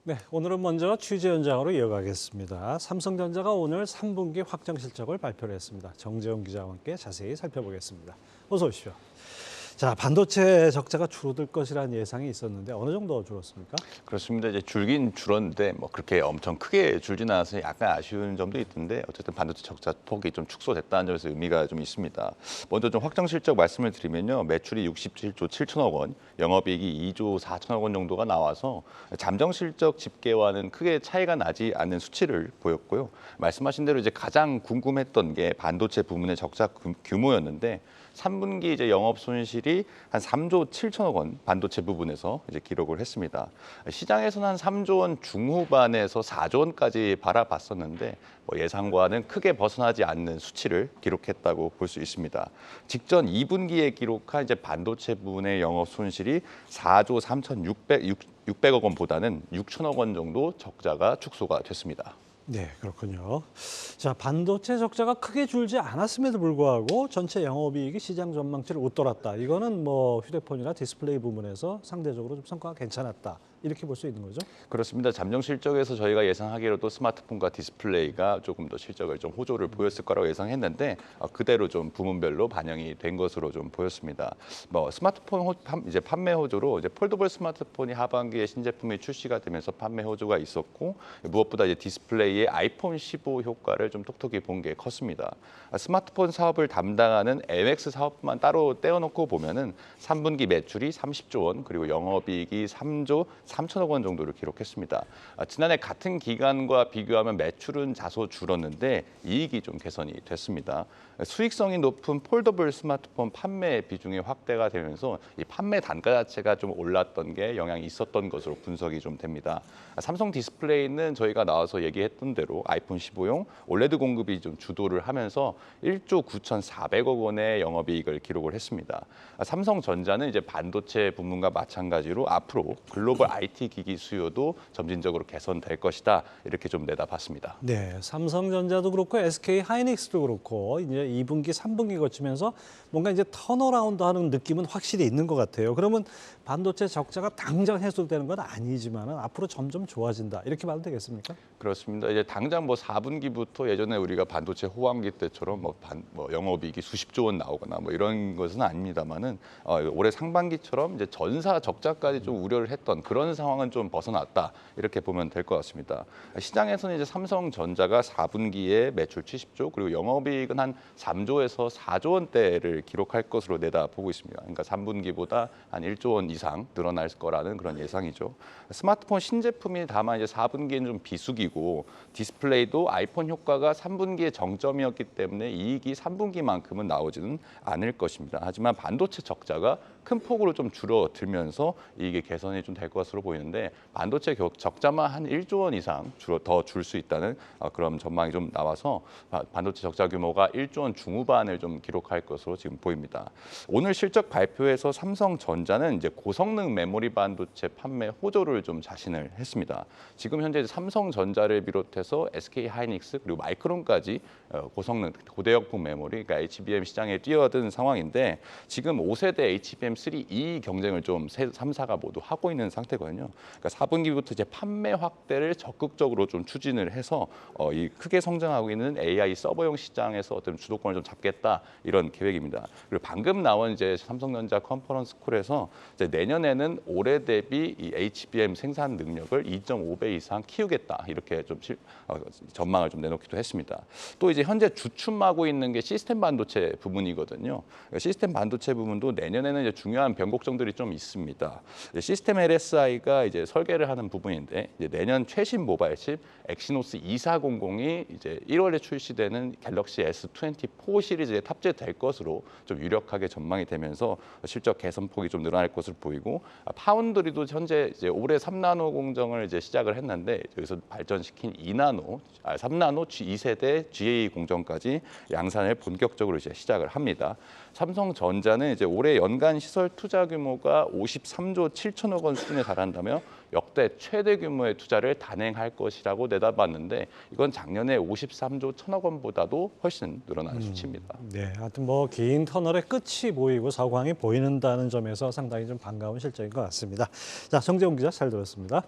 네, 오늘은 먼저 취재 현장으로 이어가겠습니다. 삼성전자가 오늘 3분기 확정 실적을 발표를 했습니다. 정재훈 기자와 함께 자세히 살펴보겠습니다. 어서 오십시오. 자, 반도체 적자가 줄어들 것이라는 예상이 있었는데 어느 정도 줄었습니까? 그렇습니다. 이제 줄긴 줄었는데 뭐 그렇게 엄청 크게 줄진 않아서 약간 아쉬운 점도 있던데 어쨌든 반도체 적자 폭이 좀 축소됐다는 점에서 의미가 좀 있습니다. 먼저 좀 확정 실적 말씀을 드리면요. 매출이 67조 7천억 원, 영업이익이 2조 4천억 원 정도가 나와서 잠정 실적 집계와는 크게 차이가 나지 않는 수치를 보였고요. 말씀하신 대로 이제 가장 궁금했던 게 반도체 부문의 적자 규모였는데 3분기 이제 영업 손실이 한 3조 7천억 원 반도체 부분에서 이제 기록을 했습니다. 시장에서는 한 3조 원 중후반에서 4조 원까지 바라봤었는데 뭐 예상과는 크게 벗어나지 않는 수치를 기록했다고 볼 수 있습니다. 직전 2분기에 기록한 이제 반도체 부분의 영업 손실이 4조 3,600억 원보다는 6천억 원 정도 적자가 축소가 됐습니다. 네, 그렇군요. 자, 반도체 적자가 크게 줄지 않았음에도 불구하고 전체 영업이익이 시장 전망치를 웃돌았다. 이거는 뭐 휴대폰이나 디스플레이 부문에서 상대적으로 좀 성과가 괜찮았다. 이렇게 볼 수 있는 거죠? 그렇습니다. 잠정 실적에서 저희가 예상하기로도 스마트폰과 디스플레이가 조금 더 실적을 좀 호조를 보였을 거라고 예상했는데 그대로 좀 부문별로 반영이 된 것으로 좀 보였습니다. 뭐 스마트폰 이제 판매 호조로 이제 폴더블 스마트폰이 하반기에 신제품이 출시가 되면서 판매 호조가 있었고 무엇보다 이제 디스플레이의 아이폰 15 효과를 좀 톡톡히 본 게 컸습니다. 스마트폰 사업을 담당하는 MX 사업만 따로 떼어놓고 보면은 3분기 매출이 30조 원 그리고 영업이익이 3조 3천억 원 정도를 기록했습니다. 지난해 같은 기간과 비교하면 매출은 다소 줄었는데 이익이 좀 개선이 됐습니다. 수익성이 높은 폴더블 스마트폰 판매 비중이 확대가 되면서 이 판매 단가 자체가 좀 올랐던 게 영향이 있었던 것으로 분석이 좀 됩니다. 삼성 디스플레이는 저희가 나와서 얘기했던 대로 아이폰 15용 올레드 공급이 좀 주도를 하면서 1조 9,400억 원의 영업이익을 기록을 했습니다. 삼성전자는 이제 반도체 부문과 마찬가지로 앞으로 글로벌 IT 기기 수요도 점진적으로 개선될 것이다. 이렇게 좀 내다봤습니다. 네, 삼성전자도 그렇고 SK 하이닉스도 그렇고 이제 2분기, 3분기 거치면서 뭔가 이제 턴어라운드 하는 느낌은 확실히 있는 것 같아요. 그러면 반도체 적자가 당장 해소되는 건 아니지만 앞으로 점점 좋아진다. 이렇게 봐도 되겠습니까? 그렇습니다. 이제 당장 뭐 4분기부터 예전에 우리가 반도체 호황기 때처럼 뭐 영업이익이 수십조 원 나오거나 뭐 이런 것은 아닙니다만은 올해 상반기처럼 이제 전사 적자까지 좀 우려를 했던 그런 상황은 좀 벗어났다 이렇게 보면 될 것 같습니다. 시장에서는 이제 삼성전자가 4분기에 매출 70조 그리고 영업이익은 한 3조에서 4조 원대를 기록할 것으로 내다보고 있습니다. 그러니까 3분기보다 한 1조 원 이상 늘어날 거라는 그런 예상이죠. 스마트폰 신제품이 다만 이제 4분기에는 좀 비수기고 디스플레이도 아이폰 효과가 3분기에 정점이었기 때문에 이익이 3분기만큼은 나오지는 않을 것입니다. 하지만 반도체 적자가 큰 폭으로 좀 줄어들면서 이익의 개선이 좀 될 것으로 보이는데 반도체 적자만 한 1조 원 이상 더 줄 수 있다는 그런 전망이 좀 나와서 반도체 적자 규모가 1조 원 중후반을 좀 기록할 것으로 지금 보입니다. 오늘 실적 발표에서 삼성전자는 이제 고성능 메모리 반도체 판매 호조를 좀 자신을 했습니다. 지금 현재 삼성전자를 비롯해서 SK 하이닉스 그리고 마이크론까지 고성능 고대역폭 메모리 그러니까 HBM 시장에 뛰어든 상황인데 지금 5세대 HBM3E 경쟁을 좀 3사가 모두 하고 있는 상태거든요. 그러니까 4분기부터 이제 판매 확대를 적극적으로 좀 추진을 해서 이 크게 성장하고 있는 AI 서버용 시장에서 어떤 주도권을 좀 잡겠다 이런 계획입니다. 그리고 방금 나온 이제 삼성전자 컨퍼런스 콜에서 이제 내년에는 올해 대비 이 HBM 생산 능력을 2.5배 이상 키우겠다 이렇게 좀 전망을 좀 내놓기도 했습니다. 또 이제 현재 주춤하고 있는 게 시스템 반도체 부분이거든요. 시스템 반도체 부분도 내년에는 이제 중요한 변곡점들이 좀 있습니다. 시스템 LSI가 이제 설계를 하는 부분인데 이제 내년 최신 모바일 칩 엑시노스 2400이 이제 1월에 출시되는 갤럭시 S24 시리즈에 탑재될 것으로 좀 유력하게 전망이 되면서 실적 개선폭이 좀 늘어날 것으로 보이고 파운드리도 현재 이제 올해 3나노 공정을 이제 시작을 했는데 여기서 발전시킨 3나노 2세대 GA 공정까지 양산을 본격적으로 이제 시작을 합니다. 삼성전자는 이제 올해 연간 시설 투자 규모가 53조 7천억 원 수준에 달한다며 역대 최대 규모의 투자를 단행할 것이라고 내다봤는데 이건 작년에 53조 1천억 원보다도 훨씬 늘어난 수치입니다. 네, 하여튼 뭐 긴 터널의 끝이 보이고 서광이 보이는다는 점에서 상당히 좀 반가운 실적인 것 같습니다. 자, 정재훈 기자 잘 들었습니다.